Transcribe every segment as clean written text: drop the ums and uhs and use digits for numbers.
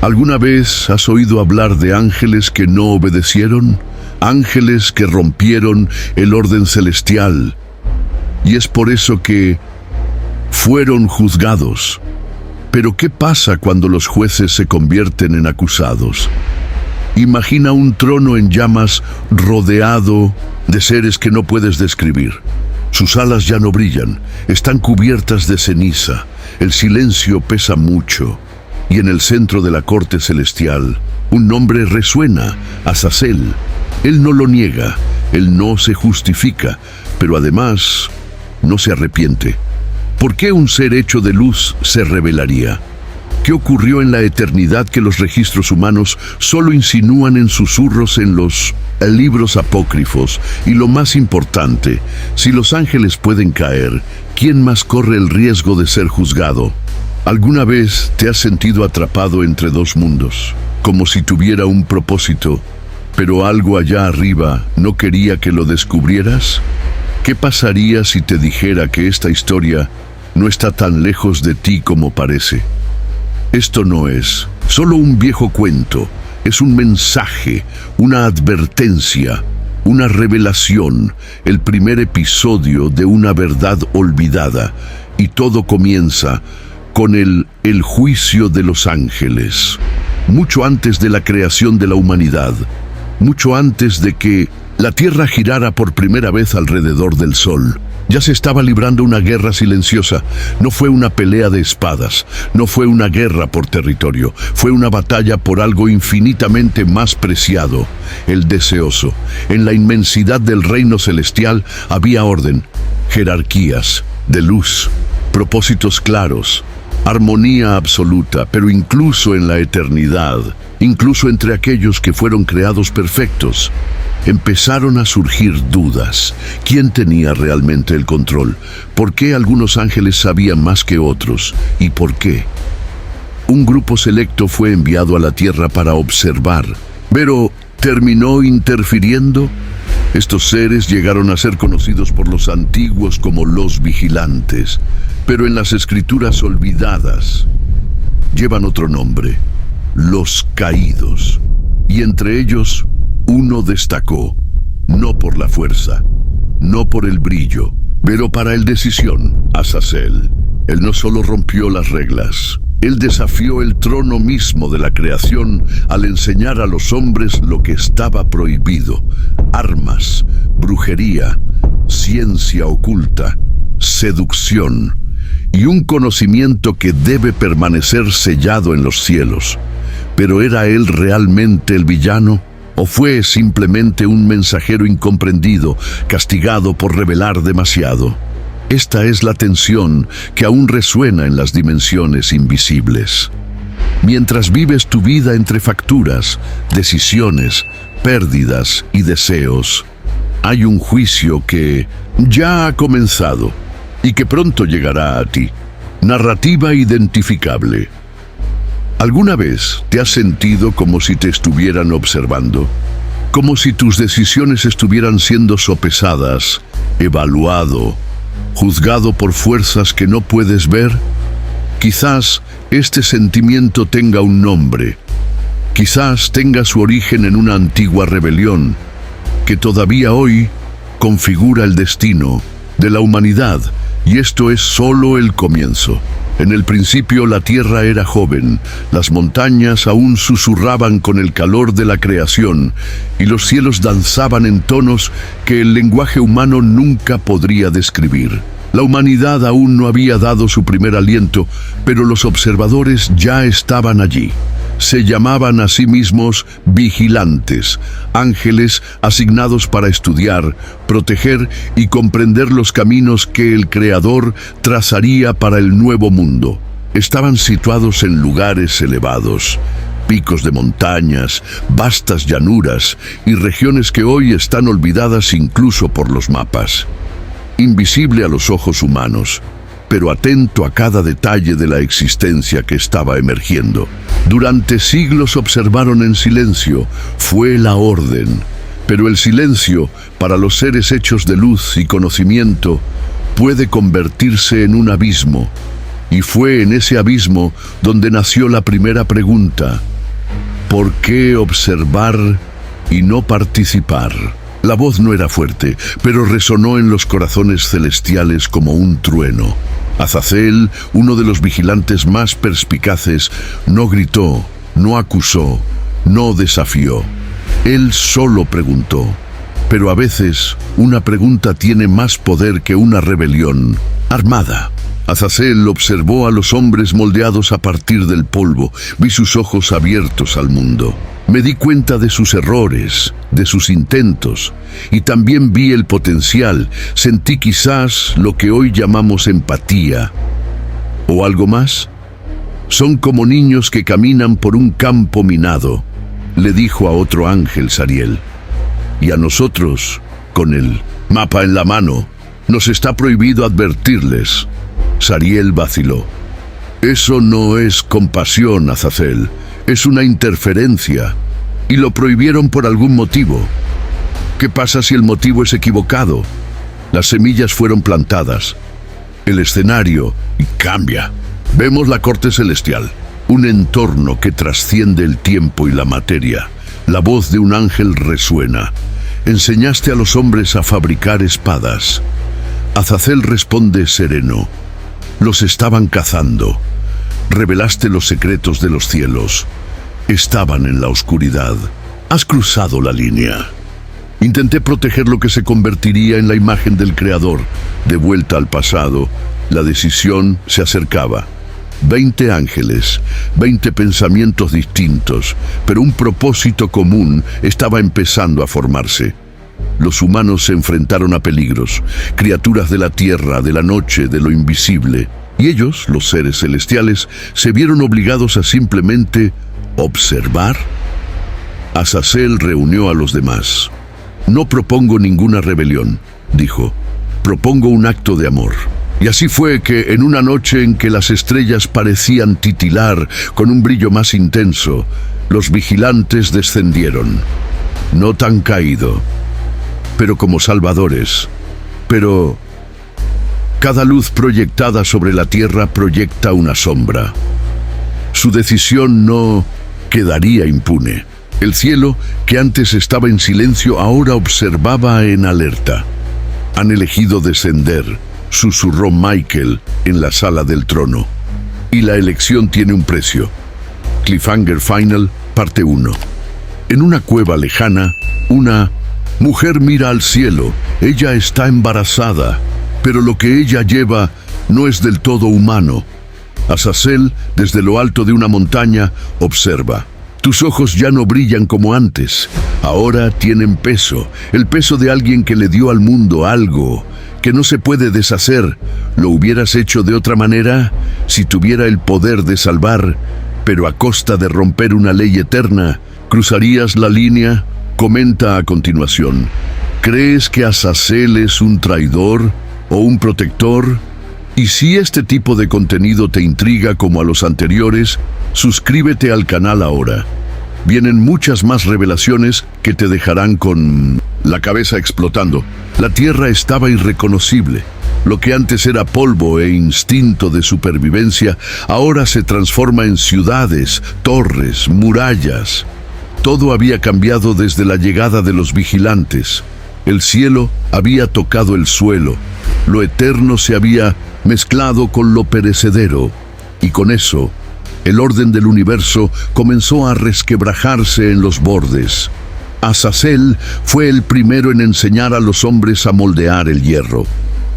¿Alguna vez has oído hablar de ángeles que no obedecieron? Ángeles que rompieron el orden celestial. Y es por eso que fueron juzgados. Pero ¿qué pasa cuando los jueces se convierten en acusados? Imagina un trono en llamas rodeado de seres que no puedes describir. Sus alas ya no brillan, están cubiertas de ceniza. El silencio pesa mucho. Y en el centro de la corte celestial, un nombre resuena, Azazel. Él no lo niega, él no se justifica, pero además no se arrepiente. ¿Por qué un ser hecho de luz se rebelaría? ¿Qué ocurrió en la eternidad que los registros humanos solo insinúan en susurros en los libros apócrifos? Y lo más importante, si los ángeles pueden caer, ¿quién más corre el riesgo de ser juzgado? ¿Alguna vez te has sentido atrapado entre dos mundos, como si tuviera un propósito, pero algo allá arriba no quería que lo descubrieras? ¿Qué pasaría si te dijera que esta historia no está tan lejos de ti como parece? Esto no es solo un viejo cuento, es un mensaje, una advertencia, una revelación, el primer episodio de una verdad olvidada, y todo comienza con el juicio de los ángeles. Mucho antes de la creación de la humanidad, mucho antes de que la Tierra girara por primera vez alrededor del Sol, ya se estaba librando una guerra silenciosa. No fue una pelea de espadas, no fue una guerra por territorio, fue una batalla por algo infinitamente más preciado, el deseoso. En la inmensidad del reino celestial había orden, jerarquías de luz, propósitos claros, armonía absoluta, pero incluso en la eternidad, incluso entre aquellos que fueron creados perfectos, empezaron a surgir dudas. ¿Quién tenía realmente el control? ¿Por qué algunos ángeles sabían más que otros? ¿Y por qué? Un grupo selecto fue enviado a la tierra para observar, pero ¿terminó interfiriendo? Estos seres llegaron a ser conocidos por los antiguos como los vigilantes, pero en las escrituras olvidadas llevan otro nombre, los caídos. Y entre ellos, uno destacó, no por la fuerza, no por el brillo, pero para el decisión, Azazel. Él no solo rompió las reglas, él desafió el trono mismo de la creación al enseñar a los hombres lo que estaba prohibido: armas, brujería, ciencia oculta, seducción y un conocimiento que debe permanecer sellado en los cielos. ¿Pero era él realmente el villano? ¿O fue simplemente un mensajero incomprendido, castigado por revelar demasiado? Esta es la tensión que aún resuena en las dimensiones invisibles. Mientras vives tu vida entre facturas, decisiones, pérdidas y deseos, hay un juicio que ya ha comenzado y que pronto llegará a ti. Narrativa identificable. ¿Alguna vez te has sentido como si te estuvieran observando? Como si tus decisiones estuvieran siendo sopesadas, evaluado, juzgado por fuerzas que no puedes ver? Quizás este sentimiento tenga un nombre. Quizás tenga su origen en una antigua rebelión que todavía hoy configura el destino de la humanidad, y esto es solo el comienzo. En el principio la tierra era joven, las montañas aún susurraban con el calor de la creación y los cielos danzaban en tonos que el lenguaje humano nunca podría describir. La humanidad aún no había dado su primer aliento, pero los observadores ya estaban allí. Se llamaban a sí mismos vigilantes, ángeles asignados para estudiar, proteger y comprender los caminos que el Creador trazaría para el nuevo mundo. Estaban situados en lugares elevados, picos de montañas, vastas llanuras y regiones que hoy están olvidadas incluso por los mapas. Invisible a los ojos humanos, pero atento a cada detalle de la existencia que estaba emergiendo. Durante siglos observaron en silencio, fue la orden. Pero el silencio, para los seres hechos de luz y conocimiento, puede convertirse en un abismo, Y fue en ese abismo donde nació la primera pregunta: ¿por qué observar y no participar? La voz no era fuerte, pero resonó en los corazones celestiales como un trueno. Azazel, uno de los vigilantes más perspicaces, no gritó, no acusó, no desafió. Él solo preguntó. Pero a veces, una pregunta tiene más poder que una rebelión armada. Azazel observó a los hombres moldeados a partir del polvo. Vi sus ojos abiertos al mundo. Me di cuenta de sus errores, de sus intentos, y también vi el potencial. Sentí quizás lo que hoy llamamos empatía. ¿O algo más? Son como niños que caminan por un campo minado, le dijo a otro ángel Sariel. Y a nosotros, con el mapa en la mano, nos está prohibido advertirles. Sariel vaciló. Eso no es compasión, Azazel. Es una interferencia. Y lo prohibieron por algún motivo. ¿Qué pasa si el motivo es equivocado? Las semillas fueron plantadas. El escenario cambia. Vemos la corte celestial, un entorno que trasciende el tiempo y la materia. La voz de un ángel resuena. Enseñaste a los hombres a fabricar espadas. Azazel responde sereno. Los estaban cazando. Revelaste los secretos de los cielos. Estaban en la oscuridad. Has cruzado la línea. Intenté proteger lo que se convertiría en la imagen del Creador. De vuelta al pasado, la decisión se acercaba. 20 ángeles, 20 pensamientos distintos, pero un propósito común estaba empezando a formarse. Los humanos se enfrentaron a peligros, criaturas de la tierra, de la noche, de lo invisible. Y ellos, los seres celestiales, se vieron obligados a simplemente observar. Azazel reunió a los demás. No propongo ninguna rebelión, dijo. Propongo un acto de amor. Y así fue que, en una noche en que las estrellas parecían titilar con un brillo más intenso, los vigilantes descendieron. No tan caído, pero como salvadores. Pero cada luz proyectada sobre la tierra proyecta una sombra. Su decisión no quedaría impune. El cielo, que antes estaba en silencio, ahora observaba en alerta. Han elegido descender, susurró Michael en la sala del trono. Y la elección tiene un precio. Cliffhanger Final, parte 1. En una cueva lejana, una mujer mira al cielo. Ella está embarazada, pero lo que ella lleva no es del todo humano. Azazel, desde lo alto de una montaña, observa. Tus ojos ya no brillan como antes. Ahora tienen peso, el peso de alguien que le dio al mundo algo que no se puede deshacer. ¿Lo hubieras hecho de otra manera? Si tuviera el poder de salvar, pero a costa de romper una ley eterna, ¿cruzarías la línea? Comenta a continuación. ¿Crees que Azazel es un traidor o un protector? Y si este tipo de contenido te intriga como a los anteriores, suscríbete al canal ahora. Vienen muchas más revelaciones que te dejarán con la cabeza explotando. La tierra estaba irreconocible. Lo que antes era polvo e instinto de supervivencia, ahora se transforma en ciudades, torres, murallas. Todo había cambiado desde la llegada de los vigilantes. El cielo había tocado el suelo. Lo eterno se había mezclado con lo perecedero. Y con eso, el orden del universo comenzó a resquebrajarse en los bordes. Azazel fue el primero en enseñar a los hombres a moldear el hierro.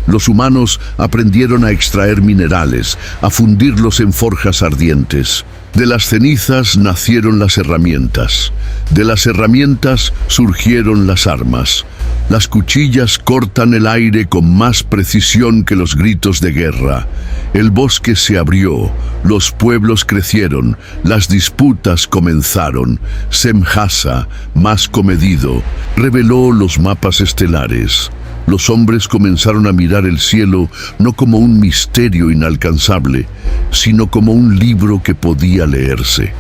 Los humanos aprendieron a extraer minerales, a fundirlos en forjas ardientes. De las cenizas nacieron las herramientas. De las herramientas surgieron las armas. Las cuchillas cortan el aire con más precisión que los gritos de guerra. El bosque se abrió, los pueblos crecieron, las disputas comenzaron. Semjasa, más comedido, reveló los mapas estelares. Los hombres comenzaron a mirar el cielo no como un misterio inalcanzable, sino como un libro que podía leerse.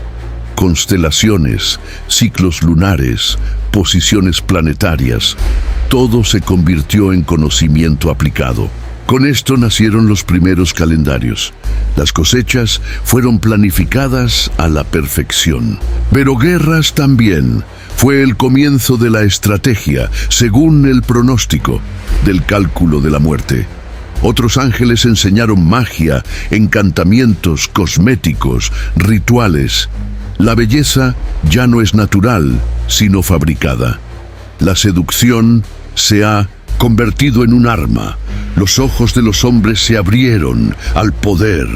Constelaciones, ciclos lunares, posiciones planetarias, todo se convirtió en conocimiento aplicado. Con esto nacieron los primeros calendarios. Las cosechas fueron planificadas a la perfección. Pero guerras también. Fue el comienzo de la estrategia, según el pronóstico, del cálculo de la muerte. Otros ángeles enseñaron magia, encantamientos, cosméticos, rituales. La belleza ya no es natural, sino fabricada. La seducción se ha convertido en un arma. Los ojos de los hombres se abrieron al poder,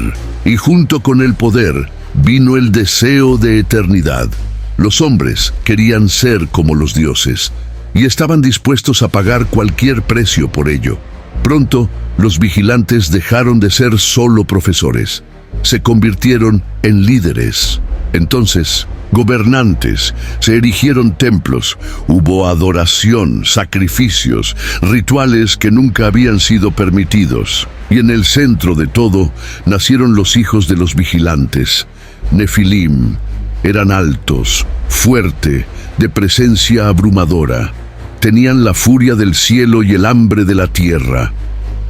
y junto con el poder vino el deseo de eternidad. Los hombres querían ser como los dioses, y estaban dispuestos a pagar cualquier precio por ello. Pronto, los vigilantes dejaron de ser solo profesores. Se convirtieron en líderes. Entonces, gobernantes, se erigieron templos, hubo adoración, sacrificios, rituales que nunca habían sido permitidos. Y en el centro de todo, nacieron los hijos de los vigilantes, Nefilim. Eran altos, fuerte, de presencia abrumadora. Tenían la furia del cielo y el hambre de la tierra.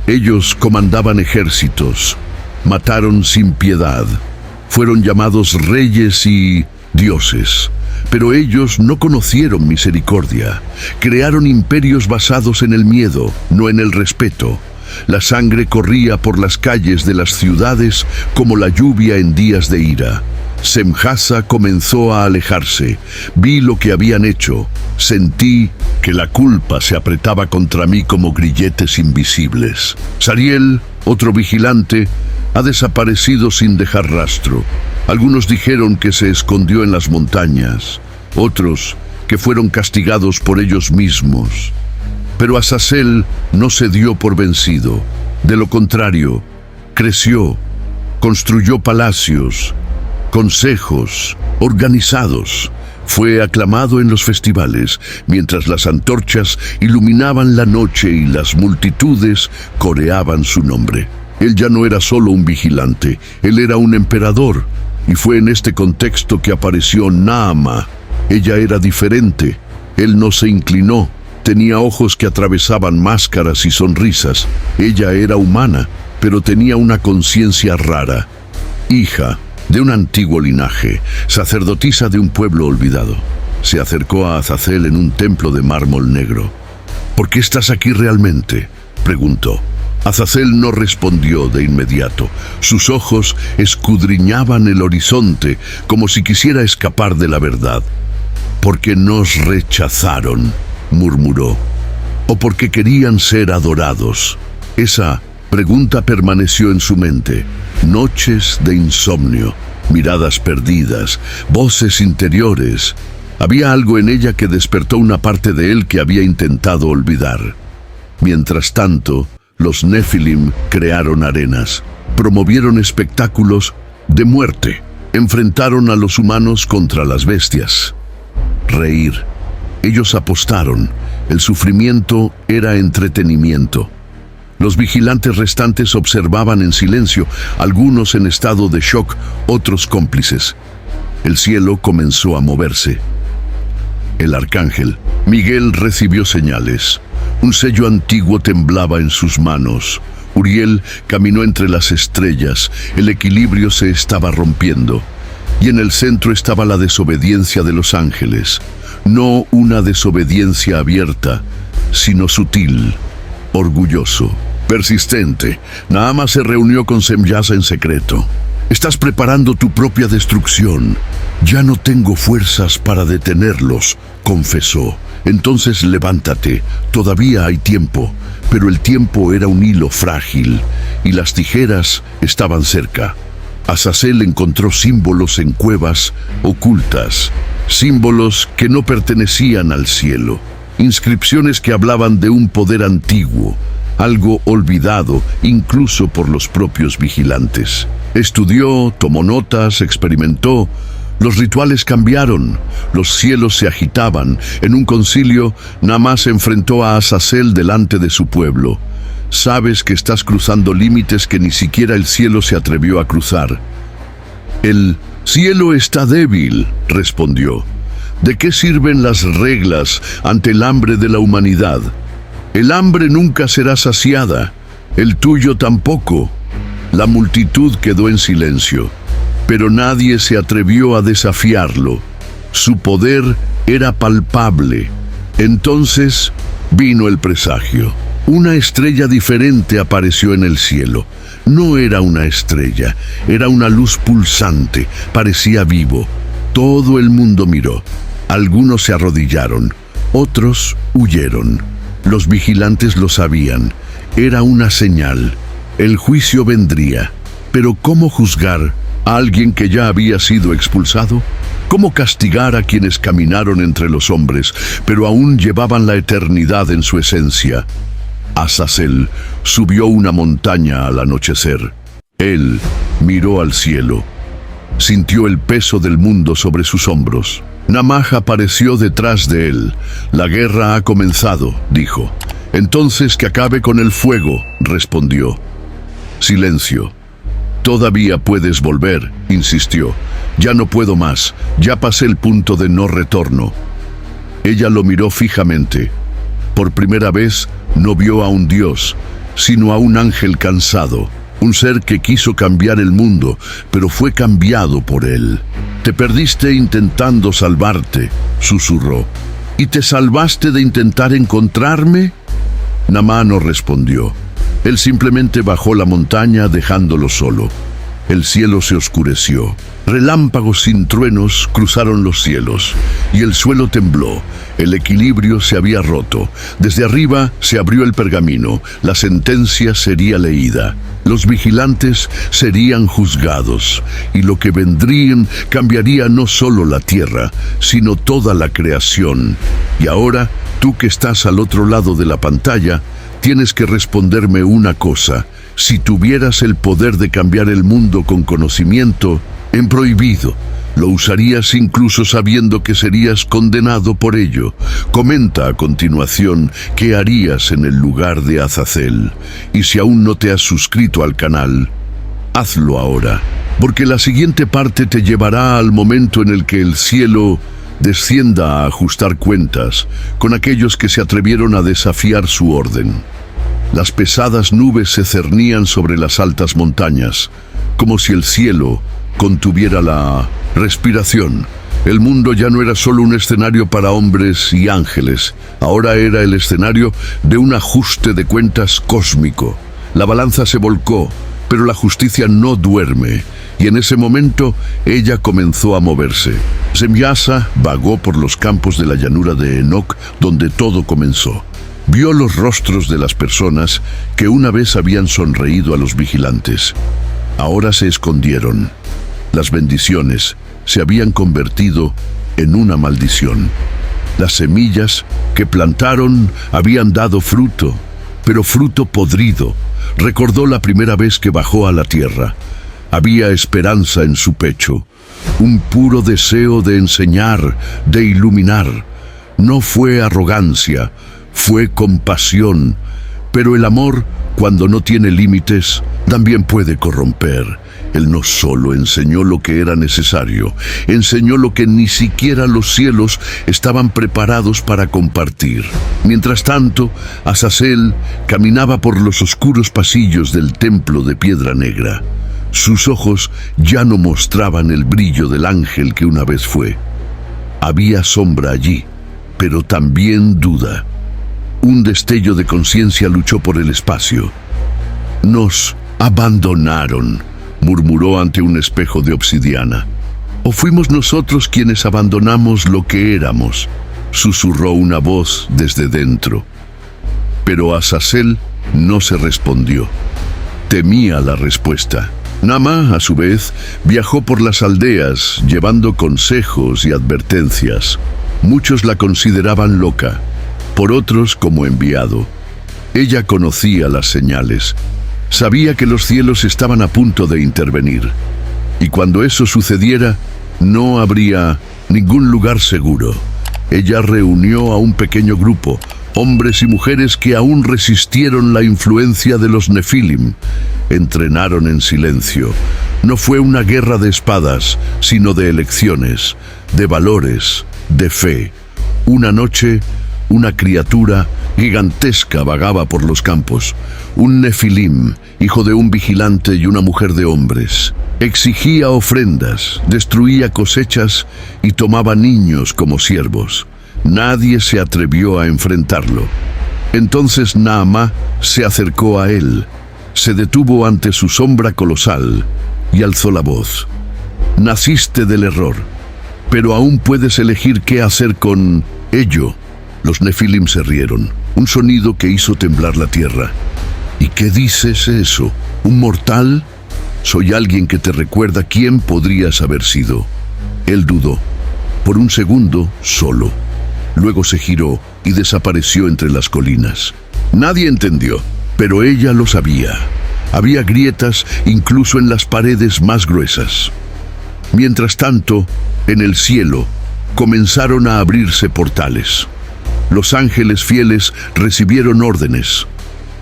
Ellos comandaban ejércitos, mataron sin piedad. Fueron llamados reyes y dioses. Pero ellos no conocieron misericordia. Crearon imperios basados en el miedo, no en el respeto. La sangre corría por las calles de las ciudades como la lluvia en días de ira. Semjasa comenzó a alejarse. Vi lo que habían hecho. Sentí que la culpa se apretaba contra mí como grilletes invisibles. Sariel, otro vigilante, ha desaparecido sin dejar rastro. Algunos dijeron que se escondió en las montañas, otros que fueron castigados por ellos mismos. Pero Azazel no se dio por vencido. De lo contrario, creció, construyó palacios, consejos organizados. Fue aclamado en los festivales, mientras las antorchas iluminaban la noche y las multitudes coreaban su nombre. Él ya no era solo un vigilante, él era un emperador, y fue en este contexto que apareció Naama. Ella era diferente, él no se inclinó, tenía ojos que atravesaban máscaras y sonrisas. Ella era humana, pero tenía una conciencia rara. Hija de un antiguo linaje, sacerdotisa de un pueblo olvidado. Se acercó a Azazel en un templo de mármol negro. ¿Por qué estás aquí realmente?, preguntó. Azazel no respondió de inmediato. Sus ojos escudriñaban el horizonte como si quisiera escapar de la verdad. «Porque nos rechazaron», murmuró. «¿O porque querían ser adorados?» Esa pregunta permaneció en su mente. Noches de insomnio, miradas perdidas, voces interiores. Había algo en ella que despertó una parte de él que había intentado olvidar. Mientras tanto, los Nefilim crearon arenas, promovieron espectáculos de muerte, enfrentaron a los humanos contra las bestias. Reír. Ellos apostaron. El sufrimiento era entretenimiento. Los vigilantes restantes observaban en silencio, algunos en estado de shock, otros cómplices. El cielo comenzó a moverse. El arcángel Miguel recibió señales. Un sello antiguo temblaba en sus manos. Uriel caminó entre las estrellas. El equilibrio se estaba rompiendo. Y en el centro estaba la desobediencia de los ángeles. No una desobediencia abierta, sino sutil, orgulloso, persistente. Naama se reunió con Semjasa en secreto. «Estás preparando tu propia destrucción. Ya no tengo fuerzas para detenerlos», confesó. «Entonces levántate, todavía hay tiempo». Pero el tiempo era un hilo frágil y las tijeras estaban cerca. Azazel encontró símbolos en cuevas ocultas, símbolos que no pertenecían al cielo, inscripciones que hablaban de un poder antiguo, algo olvidado incluso por los propios vigilantes. Estudió, tomó notas, experimentó. Los rituales cambiaron, los cielos se agitaban. En un concilio, Naamá se enfrentó a Azazel delante de su pueblo. «Sabes que estás cruzando límites que ni siquiera el cielo se atrevió a cruzar». «El cielo está débil», respondió. «¿De qué sirven las reglas ante el hambre de la humanidad? El hambre nunca será saciada. El tuyo tampoco. La multitud quedó en silencio, pero nadie se atrevió a desafiarlo. Su poder era palpable. Entonces vino el presagio. Una estrella diferente apareció en el cielo. No era una estrella, era una luz pulsante, parecía vivo. Todo el mundo miró. Algunos se arrodillaron, otros huyeron. Los vigilantes lo sabían. Era una señal. El juicio vendría. Pero ¿cómo juzgar a alguien que ya había sido expulsado? ¿Cómo castigar a quienes caminaron entre los hombres, pero aún llevaban la eternidad en su esencia? Azazel subió una montaña al anochecer. Él miró al cielo. Sintió el peso del mundo sobre sus hombros. Namaj apareció detrás de él. La guerra ha comenzado, dijo. Entonces que acabe con el fuego, respondió. Silencio. Todavía puedes volver, insistió. Ya no puedo más, ya pasé el punto de no retorno. Ella lo miró fijamente. Por primera vez no vio a un dios, sino a un ángel cansado, un ser que quiso cambiar el mundo, pero fue cambiado por él. Te perdiste intentando salvarte, susurró. ¿Y te salvaste de intentar encontrarme? Namá no respondió. Él simplemente bajó la montaña dejándolo solo. El cielo se oscureció. Relámpagos sin truenos cruzaron los cielos, y el suelo tembló. El equilibrio se había roto. Desde arriba se abrió el pergamino. La sentencia sería leída. Los vigilantes serían juzgados, y lo que vendrían cambiaría no solo la tierra, sino toda la creación. Y ahora, tú que estás al otro lado de la pantalla, tienes que responderme una cosa. Si tuvieras el poder de cambiar el mundo con conocimiento, en prohibido, lo usarías incluso sabiendo que serías condenado por ello. Comenta a continuación qué harías en el lugar de Azazel. Y si aún no te has suscrito al canal, hazlo ahora, porque la siguiente parte te llevará al momento en el que el cielo descienda a ajustar cuentas con aquellos que se atrevieron a desafiar su orden. Las pesadas nubes se cernían sobre las altas montañas, como si el cielo contuviera la respiración. El mundo ya no era solo un escenario para hombres y ángeles, ahora era el escenario de un ajuste de cuentas cósmico. La balanza se volcó, pero la justicia no duerme, y en ese momento ella comenzó a moverse. Semyasa vagó por los campos de la llanura de Enoc, donde todo comenzó. Vio los rostros de las personas que una vez habían sonreído a los vigilantes. Ahora se escondieron. Las bendiciones se habían convertido en una maldición. Las semillas que plantaron habían dado fruto, pero fruto podrido. Recordó la primera vez que bajó a la tierra. Había esperanza en su pecho, un puro deseo de enseñar, de iluminar. No fue arrogancia, fue compasión, pero el amor, cuando no tiene límites, también puede corromper. Él no solo enseñó lo que era necesario, enseñó lo que ni siquiera los cielos estaban preparados para compartir. Mientras tanto, Azazel caminaba por los oscuros pasillos del templo de piedra negra. Sus ojos ya no mostraban el brillo del ángel que una vez fue. Había sombra allí, pero también duda. Un destello de conciencia luchó por el espacio. Nos abandonaron, murmuró ante un espejo de obsidiana. ¿O fuimos nosotros quienes abandonamos lo que éramos?, susurró una voz desde dentro. Pero Azazel no se respondió. Temía la respuesta. Namá, a su vez, viajó por las aldeas, llevando consejos y advertencias. Muchos la consideraban loca, por otros como enviado. Ella conocía las señales. Sabía que los cielos estaban a punto de intervenir. Y cuando eso sucediera, no habría ningún lugar seguro. Ella reunió a un pequeño grupo, hombres y mujeres que aún resistieron la influencia de los Nefilim. Entrenaron en silencio. No fue una guerra de espadas, sino de elecciones, de valores, de fe. Una noche, una criatura gigantesca vagaba por los campos. Un nefilim, hijo de un vigilante y una mujer de hombres. Exigía ofrendas, destruía cosechas y tomaba niños como siervos. Nadie se atrevió a enfrentarlo. Entonces Naamá se acercó a él, se detuvo ante su sombra colosal y alzó la voz. Naciste del error, pero aún puedes elegir qué hacer con ello. Los nefilim se rieron, un sonido que hizo temblar la tierra. ¿Y qué dices eso? ¿Un mortal? Soy alguien que te recuerda quién podrías haber sido. Él dudó, por un segundo solo. Luego se giró y desapareció entre las colinas. Nadie entendió, pero ella lo sabía. Había grietas incluso en las paredes más gruesas. Mientras tanto, en el cielo, comenzaron a abrirse portales. Los ángeles fieles recibieron órdenes.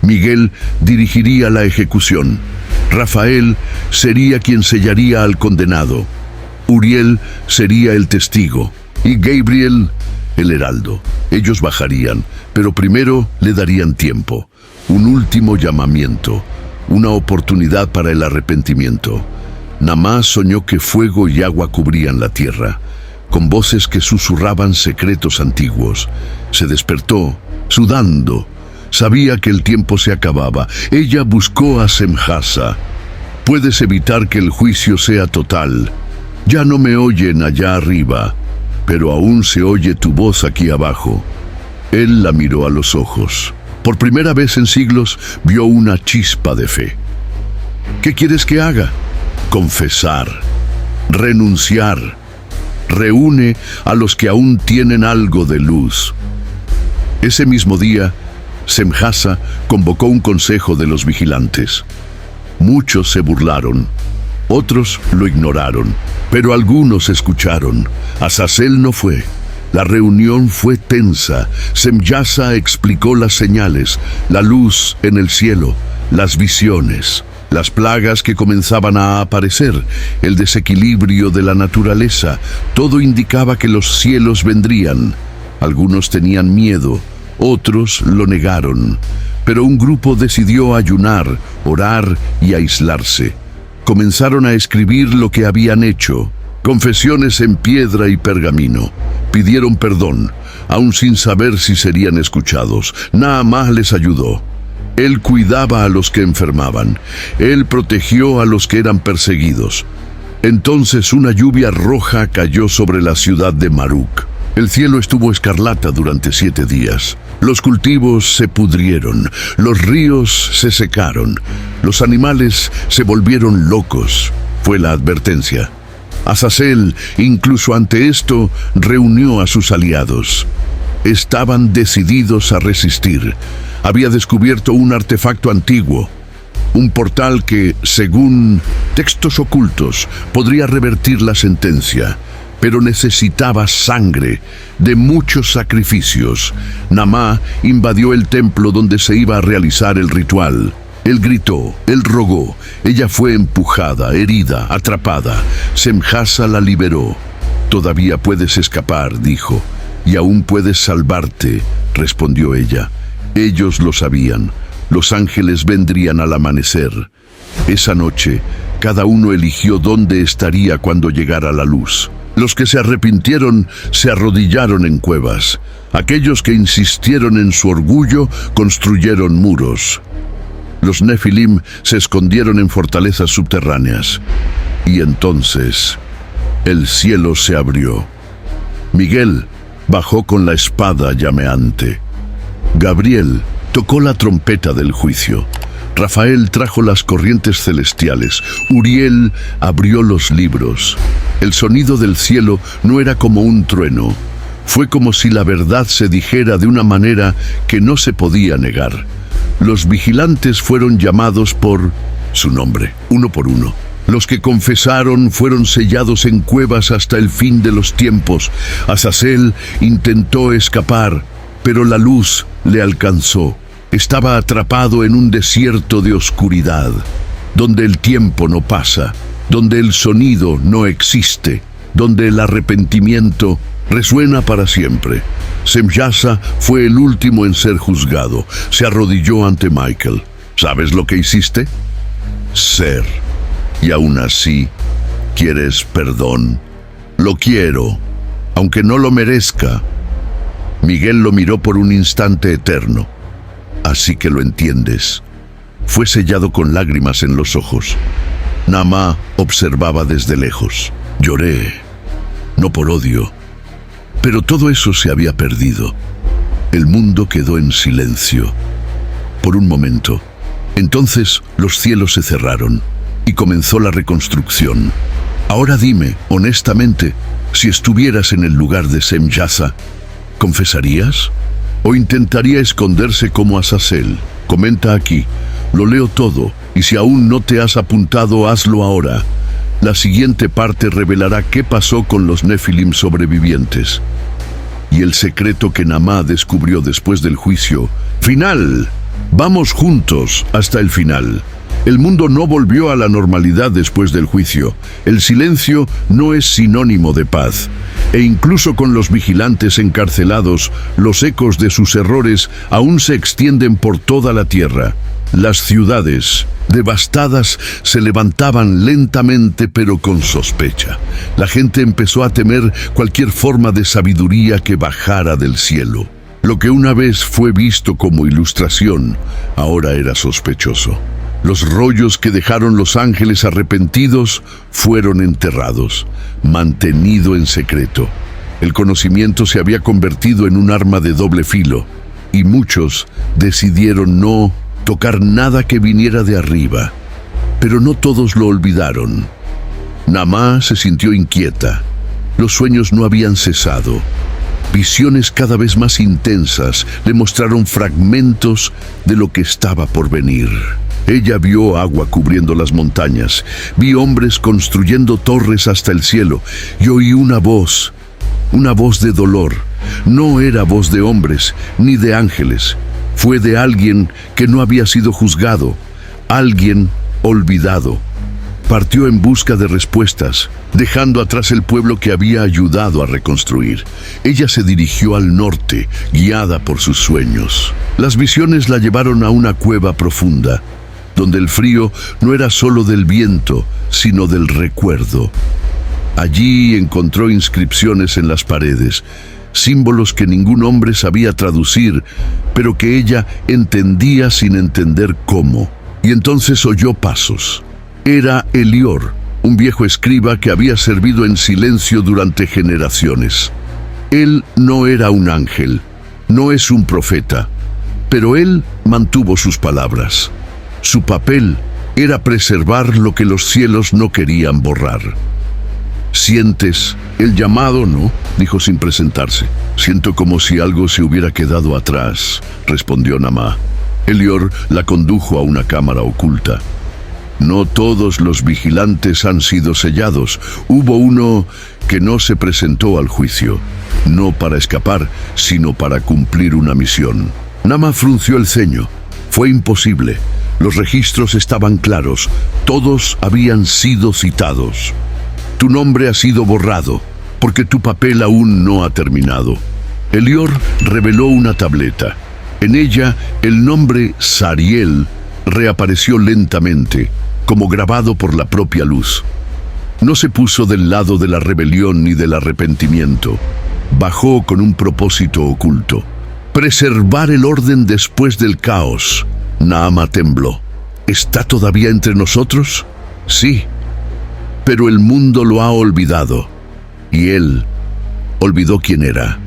Miguel dirigiría la ejecución. Rafael sería quien sellaría al condenado. Uriel sería el testigo. Y Gabriel, el heraldo. Ellos bajarían, pero primero le darían tiempo. Un último llamamiento. Una oportunidad para el arrepentimiento. Naamá soñó que fuego y agua cubrían la tierra, con voces que susurraban secretos antiguos. Se despertó, sudando. Sabía que el tiempo se acababa. Ella buscó a Semjasa. Puedes evitar que el juicio sea total. Ya no me oyen allá arriba, pero aún se oye tu voz aquí abajo. Él la miró a los ojos. Por primera vez en siglos vio una chispa de fe. ¿Qué quieres que haga? Confesar, renunciar. Reúne a los que aún tienen algo de luz. Ese mismo día, Semjasa convocó un consejo de los vigilantes. Muchos se burlaron, otros lo ignoraron, pero algunos escucharon. Azazel no fue. La reunión fue tensa. Semjasa explicó las señales, la luz en el cielo, las visiones, las plagas que comenzaban a aparecer, el desequilibrio de la naturaleza. Todo indicaba que los cielos vendrían. Algunos tenían miedo, otros lo negaron, pero un grupo decidió ayunar, orar y aislarse. Comenzaron a escribir lo que habían hecho, confesiones en piedra y pergamino. Pidieron perdón, aún sin saber si serían escuchados. Naamá les ayudó. Él cuidaba a los que enfermaban. Él protegió a los que eran perseguidos. Entonces una lluvia roja cayó sobre la ciudad de Maruc. El cielo estuvo escarlata durante 7 días. Los cultivos se pudrieron, los ríos se secaron, los animales se volvieron locos. Fue la advertencia. Azazel, incluso ante esto, reunió a sus aliados. Estaban decididos a resistir. Había descubierto un artefacto antiguo, un portal que, según textos ocultos, podría revertir la sentencia. Pero necesitaba sangre, de muchos sacrificios. Naamá invadió el templo donde se iba a realizar el ritual. Él gritó, él rogó, ella fue empujada, herida, atrapada. Semjasa la liberó. Todavía puedes escapar, dijo, y aún puedes salvarte, respondió ella. Ellos lo sabían. Los ángeles vendrían al amanecer. Esa noche, cada uno eligió dónde estaría cuando llegara la luz. Los que se arrepintieron se arrodillaron en cuevas. Aquellos que insistieron en su orgullo construyeron muros. Los nefilim se escondieron en fortalezas subterráneas. Y entonces, el cielo se abrió. Miguel bajó con la espada llameante. Gabriel tocó la trompeta del juicio. Rafael trajo las corrientes celestiales. Uriel abrió los libros. El sonido del cielo no era como un trueno. Fue como si la verdad se dijera de una manera que no se podía negar. Los vigilantes fueron llamados por su nombre, uno por uno. Los que confesaron fueron sellados en cuevas hasta el fin de los tiempos. Azazel intentó escapar, pero la luz le alcanzó. Estaba atrapado en un desierto de oscuridad, donde el tiempo no pasa, donde el sonido no existe, donde el arrepentimiento resuena para siempre. Semjasa fue el último en ser juzgado. Se arrodilló ante Michael. ¿Sabes lo que hiciste? Ser. Y aún así, ¿quieres perdón? Lo quiero, aunque no lo merezca. Miguel lo miró por un instante eterno. Así que lo entiendes. Fue sellado con lágrimas en los ojos. Naamá observaba desde lejos. Lloré, no por odio, pero todo eso se había perdido. El mundo quedó en silencio. Por un momento. Entonces los cielos se cerraron y comenzó la reconstrucción. Ahora dime, honestamente, si estuvieras en el lugar de Semjasa, ¿confesarías? ¿O intentaría esconderse como Azazel? Comenta aquí. Lo leo todo, y si aún no te has apuntado, hazlo ahora. La siguiente parte revelará qué pasó con los Nefilim sobrevivientes y el secreto que Naamá descubrió después del juicio final. Vamos juntos hasta el final. El mundo no volvió a la normalidad después del juicio. El silencio no es sinónimo de paz. E incluso con los vigilantes encarcelados, los ecos de sus errores aún se extienden por toda la tierra. Las ciudades, devastadas, se levantaban lentamente pero con sospecha. La gente empezó a temer cualquier forma de sabiduría que bajara del cielo. Lo que una vez fue visto como ilustración, ahora era sospechoso. Los rollos que dejaron los ángeles arrepentidos fueron enterrados, mantenido en secreto. El conocimiento se había convertido en un arma de doble filo, y muchos decidieron no tocar nada que viniera de arriba. Pero no todos lo olvidaron. Naamá se sintió inquieta. Los sueños no habían cesado. Visiones cada vez más intensas le mostraron fragmentos de lo que estaba por venir. Ella vio agua cubriendo las montañas, vi hombres construyendo torres hasta el cielo, y oí una voz de dolor. No era voz de hombres, ni de ángeles. Fue de alguien que no había sido juzgado, alguien olvidado. Partió en busca de respuestas, dejando atrás el pueblo que había ayudado a reconstruir. Ella se dirigió al norte, guiada por sus sueños. Las visiones la llevaron a una cueva profunda, donde el frío no era solo del viento, sino del recuerdo. Allí encontró inscripciones en las paredes, símbolos que ningún hombre sabía traducir, pero que ella entendía sin entender cómo. Y entonces oyó pasos. Era Elior, un viejo escriba que había servido en silencio durante generaciones. Él no era un ángel, no es un profeta, pero él mantuvo sus palabras. Su papel era preservar lo que los cielos no querían borrar. ¿Sientes el llamado, no?, dijo sin presentarse. Siento como si algo se hubiera quedado atrás, respondió Naamá. Elior la condujo a una cámara oculta. No todos los vigilantes han sido sellados. Hubo uno que no se presentó al juicio, no para escapar, sino para cumplir una misión. Naamá frunció el ceño. Fue imposible. Los registros estaban claros. Todos habían sido citados. Tu nombre ha sido borrado, porque tu papel aún no ha terminado. Elior reveló una tableta. En ella, el nombre Sariel reapareció lentamente, como grabado por la propia luz. No se puso del lado de la rebelión ni del arrepentimiento. Bajó con un propósito oculto: preservar el orden después del caos. Naamá tembló. ¿Está todavía entre nosotros? Sí, pero el mundo lo ha olvidado, y él olvidó quién era.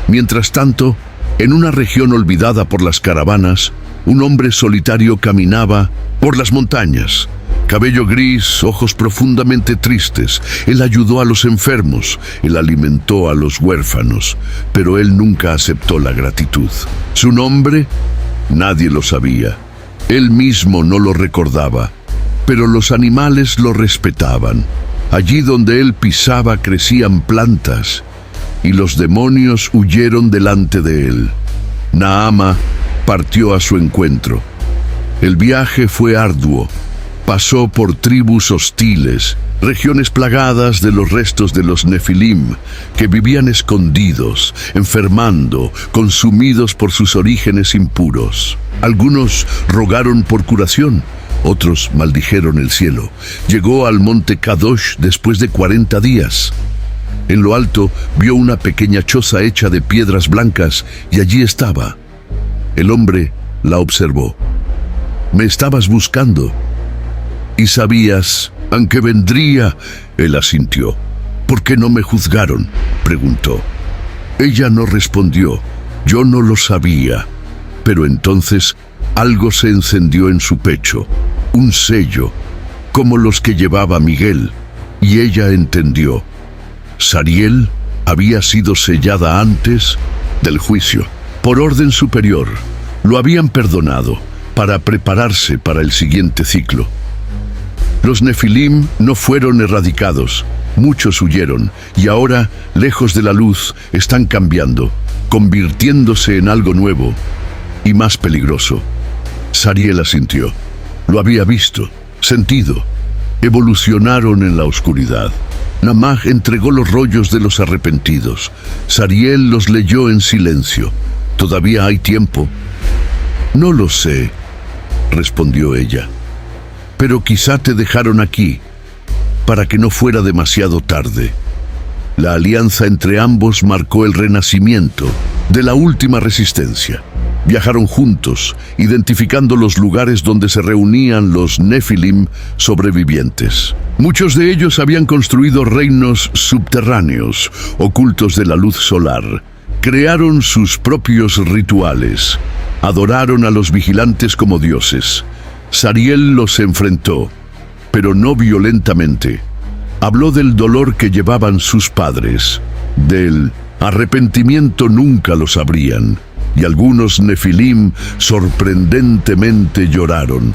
Mientras tanto, en una región olvidada por las caravanas, un hombre solitario caminaba por las montañas. Cabello gris, ojos profundamente tristes. Él ayudó a los enfermos, él alimentó a los huérfanos, pero él nunca aceptó la gratitud. Su nombre, nadie lo sabía. Él mismo no lo recordaba, pero los animales lo respetaban. Allí donde él pisaba crecían plantas, y los demonios huyeron delante de él. Naamá partió a su encuentro. El viaje fue arduo, Pasó por tribus hostiles, regiones plagadas de los restos de los Nefilim, que vivían escondidos, enfermando, consumidos por sus orígenes impuros. Algunos rogaron por curación, otros maldijeron el cielo. Llegó al monte Kadosh después de 40 días. En lo alto vio una pequeña choza hecha de piedras blancas y allí estaba. El hombre la observó. «Me estabas buscando. Y sabías a qué vendría». Él asintió. «¿Por qué no me juzgaron?», preguntó. Ella no respondió. «Yo no lo sabía». Pero entonces algo se encendió en su pecho, un sello, como los que llevaba Miguel, y ella entendió. Sariel había sido sellada antes del juicio. Por orden superior, lo habían perdonado para prepararse para el siguiente ciclo. Los Nefilim no fueron erradicados, muchos huyeron, y ahora, lejos de la luz, están cambiando, convirtiéndose en algo nuevo y más peligroso. Sariel asintió. Lo había visto, sentido. Evolucionaron en la oscuridad. Namaj entregó los rollos de los arrepentidos. Sariel los leyó en silencio. «¿Todavía hay tiempo?» «No lo sé», respondió ella. «Pero quizá te dejaron aquí, para que no fuera demasiado tarde». La alianza entre ambos marcó el renacimiento de la última resistencia. Viajaron juntos, identificando los lugares donde se reunían los Nefilim sobrevivientes. Muchos de ellos habían construido reinos subterráneos, ocultos de la luz solar. Crearon sus propios rituales. Adoraron a los vigilantes como dioses. Sariel los enfrentó, pero no violentamente. Habló del dolor que llevaban sus padres. Del arrepentimiento nunca lo sabrían. Y algunos Nefilim sorprendentemente lloraron.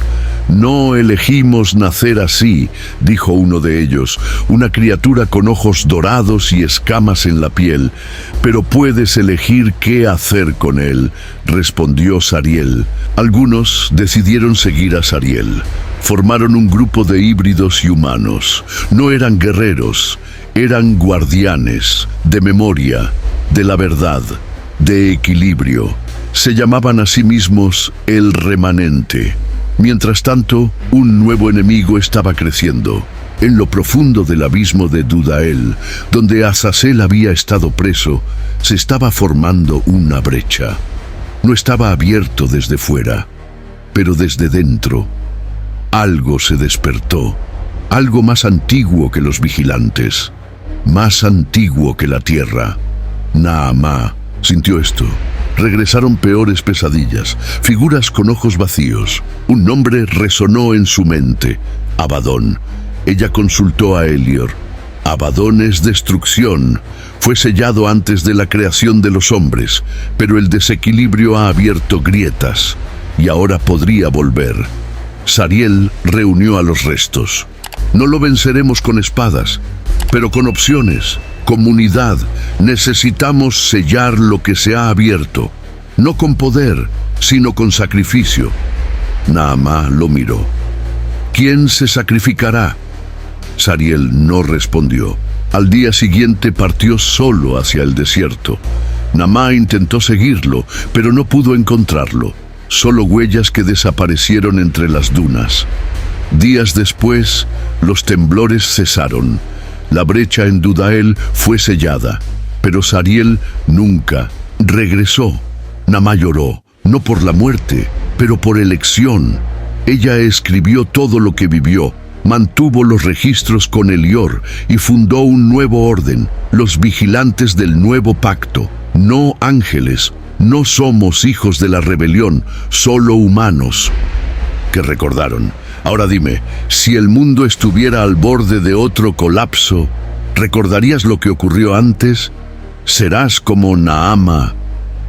«No elegimos nacer así», dijo uno de ellos, «una criatura con ojos dorados y escamas en la piel. Pero puedes elegir qué hacer con él», respondió Sariel. Algunos decidieron seguir a Sariel. Formaron un grupo de híbridos y humanos. No eran guerreros, eran guardianes de memoria, de la verdad, de equilibrio. Se llamaban a sí mismos el remanente. Mientras tanto, un nuevo enemigo estaba creciendo. En lo profundo del abismo de Dudael, donde Azazel había estado preso, se estaba formando una brecha. No estaba abierto desde fuera, pero desde dentro. Algo se despertó, algo más antiguo que los vigilantes, más antiguo que la tierra. Naamá sintió esto. Regresaron peores pesadillas, figuras con ojos vacíos. Un nombre resonó en su mente: Abadón. Ella consultó a Elior. Abadón es destrucción. Fue sellado antes de la creación de los hombres, pero el desequilibrio ha abierto grietas y ahora podría volver. Sariel reunió a los restos. No lo venceremos con espadas, pero con opciones. Comunidad, necesitamos sellar lo que se ha abierto, no con poder, sino con sacrificio. Naamá lo miró. ¿Quién se sacrificará? Sariel no respondió. Al día siguiente partió solo hacia el desierto. Naamá intentó seguirlo, pero no pudo encontrarlo. Solo huellas que desaparecieron entre las dunas. Días después, los temblores cesaron. La brecha en Dudael fue sellada, pero Sariel nunca regresó. Naamá lloró, no por la muerte, pero por elección. Ella escribió todo lo que vivió, mantuvo los registros con Elior y fundó un nuevo orden, los vigilantes del nuevo pacto. No ángeles, no somos hijos de la rebelión, solo humanos. Que recordaron. Ahora dime, si el mundo estuviera al borde de otro colapso, ¿recordarías lo que ocurrió antes? ¿Serás como Naamá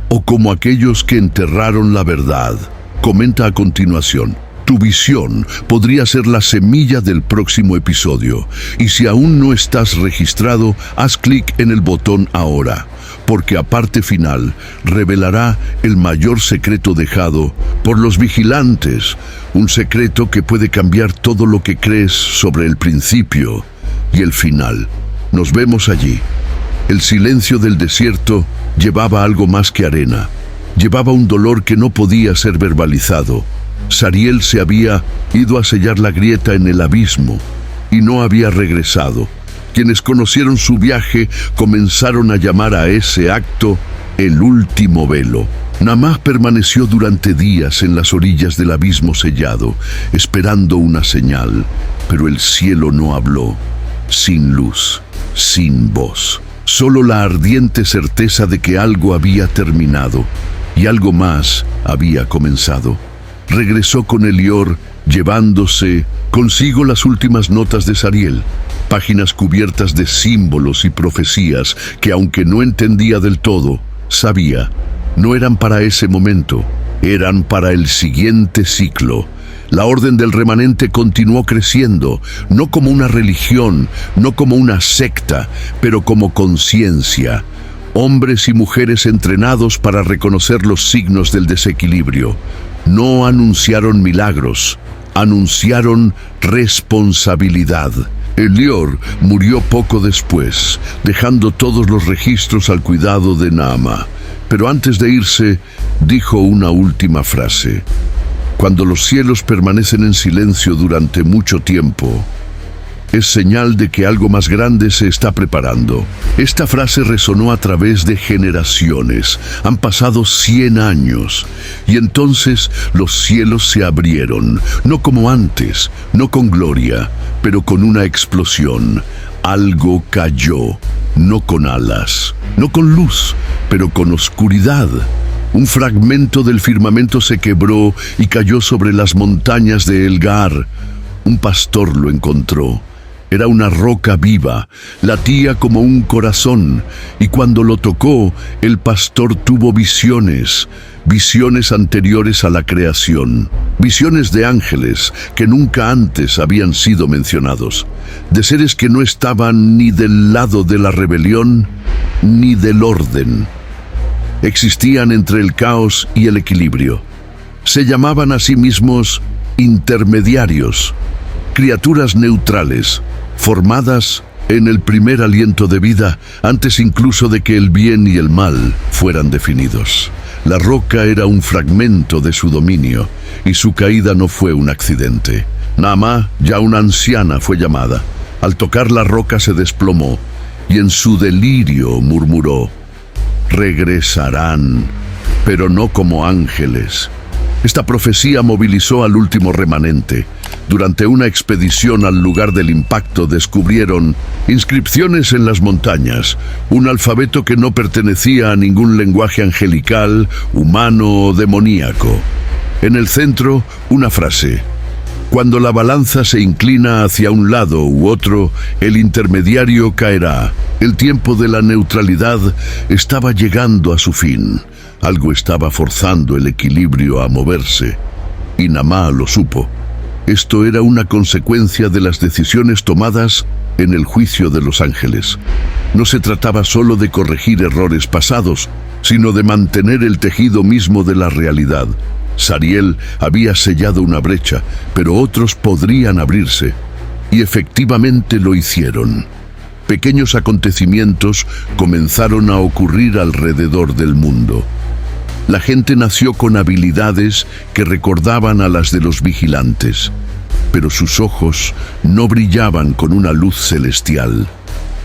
o como aquellos que enterraron la verdad? Comenta a continuación. Tu visión podría ser la semilla del próximo episodio. Y si aún no estás registrado, haz clic en el botón ahora, porque a parte final revelará el mayor secreto dejado por los vigilantes, un secreto que puede cambiar todo lo que crees sobre el principio y el final. Nos vemos allí. El silencio del desierto llevaba algo más que arena. Llevaba un dolor que no podía ser verbalizado. Sariel se había ido a sellar la grieta en el abismo y no había regresado. Quienes conocieron su viaje comenzaron a llamar a ese acto el último velo. Namah permaneció durante días en las orillas del abismo sellado, esperando una señal, pero el cielo no habló, sin luz, sin voz. Solo la ardiente certeza de que algo había terminado y algo más había comenzado. Regresó con Elior, llevándose consigo las últimas notas de Sariel, páginas cubiertas de símbolos y profecías que, aunque no entendía del todo, sabía, no eran para ese momento, eran para el siguiente ciclo. La orden del remanente continuó creciendo, no como una religión, no como una secta, pero como conciencia. Hombres y mujeres entrenados para reconocer los signos del desequilibrio. No anunciaron milagros, anunciaron responsabilidad. Elior murió poco después, dejando todos los registros al cuidado de Naamah. Pero antes de irse, dijo una última frase. Cuando los cielos permanecen en silencio durante mucho tiempo, es señal de que algo más grande se está preparando. Esta frase resonó a través de generaciones. Han pasado 100 años. Y entonces los cielos se abrieron, no como antes, no con gloria, pero con una explosión. Algo cayó, no con alas, no con luz, pero con oscuridad. Un fragmento del firmamento se quebró y cayó sobre las montañas de Elgar. Un pastor lo encontró. Era una roca viva, latía como un corazón, y cuando lo tocó, el pastor tuvo visiones, visiones anteriores a la creación, visiones de ángeles que nunca antes habían sido mencionados, de seres que no estaban ni del lado de la rebelión ni del orden. Existían entre el caos y el equilibrio. Se llamaban a sí mismos intermediarios, criaturas neutrales, formadas en el primer aliento de vida, antes incluso de que el bien y el mal fueran definidos. La roca era un fragmento de su dominio, y su caída no fue un accidente. Naamah, ya una anciana, fue llamada. Al tocar la roca se desplomó, y en su delirio murmuró: regresarán, pero no como ángeles. Esta profecía movilizó al último remanente. Durante una expedición al lugar del impacto descubrieron inscripciones en las montañas, un alfabeto que no pertenecía a ningún lenguaje angelical, humano o demoníaco. En el centro, una frase: cuando la balanza se inclina hacia un lado u otro, el intermediario caerá. El tiempo de la neutralidad estaba llegando a su fin. Algo estaba forzando el equilibrio a moverse, y Naamah lo supo. Esto era una consecuencia de las decisiones tomadas en el juicio de los ángeles. No se trataba solo de corregir errores pasados, sino de mantener el tejido mismo de la realidad. Sariel había sellado una brecha, pero otros podrían abrirse, y efectivamente lo hicieron. Pequeños acontecimientos comenzaron a ocurrir alrededor del mundo. La gente nació con habilidades que recordaban a las de los vigilantes, pero sus ojos no brillaban con una luz celestial,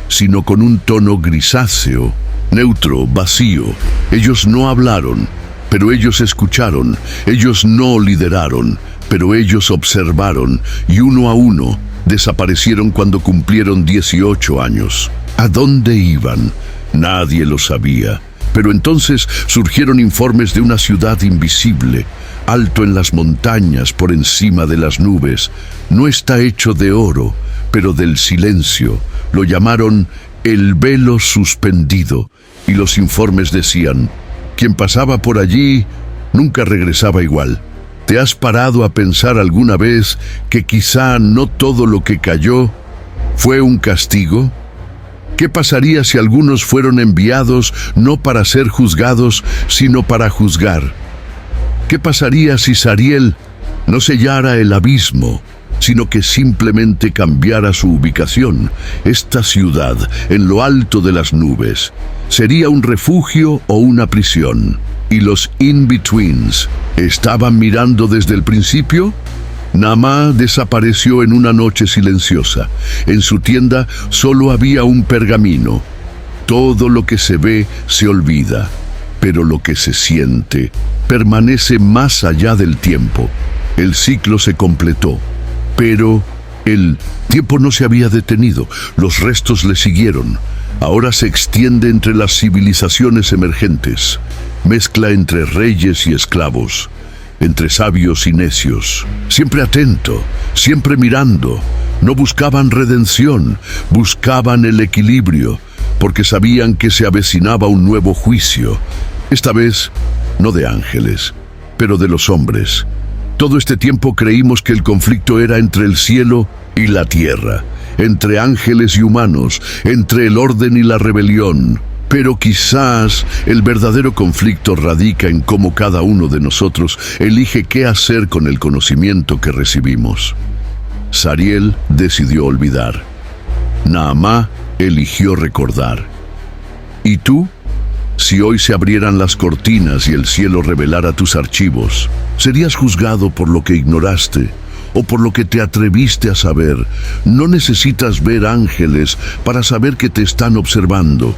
sino con un tono grisáceo, neutro, vacío. Ellos no hablaron, pero ellos escucharon. Ellos no lideraron, pero ellos observaron, y uno a uno desaparecieron cuando cumplieron 18 años. ¿A dónde iban? Nadie lo sabía. Pero entonces surgieron informes de una ciudad invisible, alto en las montañas por encima de las nubes. No está hecho de oro, pero del silencio. Lo llamaron el velo suspendido, y los informes decían: quien pasaba por allí nunca regresaba igual. ¿Te has parado a pensar alguna vez que quizá no todo lo que cayó fue un castigo? ¿Qué pasaría si algunos fueron enviados no para ser juzgados, sino para juzgar? ¿Qué pasaría si Sariel no sellara el abismo, sino que simplemente cambiara su ubicación? Esta ciudad, en lo alto de las nubes, ¿sería un refugio o una prisión? ¿Y los in-betweens estaban mirando desde el principio? Naamá desapareció en una noche silenciosa. En su tienda solo había un pergamino. Todo lo que se ve se olvida, pero lo que se siente permanece más allá del tiempo. El ciclo se completó, pero el tiempo no se había detenido. Los restos le siguieron. Ahora se extiende entre las civilizaciones emergentes. Mezcla entre reyes y esclavos, entre sabios y necios. Siempre atento, siempre mirando. No buscaban redención, buscaban el equilibrio, porque sabían que se avecinaba un nuevo juicio. Esta vez, no de ángeles, pero de los hombres. Todo este tiempo creímos que el conflicto era entre el cielo y la tierra, entre ángeles y humanos, entre el orden y la rebelión. Pero quizás el verdadero conflicto radica en cómo cada uno de nosotros elige qué hacer con el conocimiento que recibimos. Sariel decidió olvidar. Naamá eligió recordar. ¿Y tú? Si hoy se abrieran las cortinas y el cielo revelara tus archivos, ¿serías juzgado por lo que ignoraste o por lo que te atreviste a saber? No necesitas ver ángeles para saber que te están observando.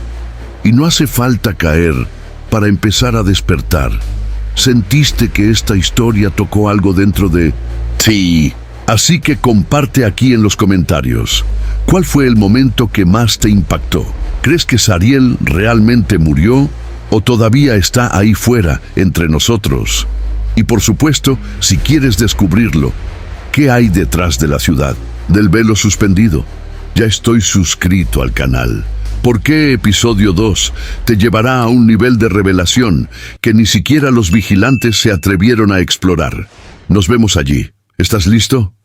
Y no hace falta caer para empezar a despertar. ¿Sentiste que esta historia tocó algo dentro de ti? Así que comparte aquí en los comentarios. ¿Cuál fue el momento que más te impactó? ¿Crees que Sariel realmente murió o todavía está ahí fuera, entre nosotros? Y por supuesto, si quieres descubrirlo, ¿qué hay detrás de la ciudad, del velo suspendido? Ya estoy suscrito al canal. ¿Por qué episodio 2 te llevará a un nivel de revelación que ni siquiera los vigilantes se atrevieron a explorar? Nos vemos allí. ¿Estás listo?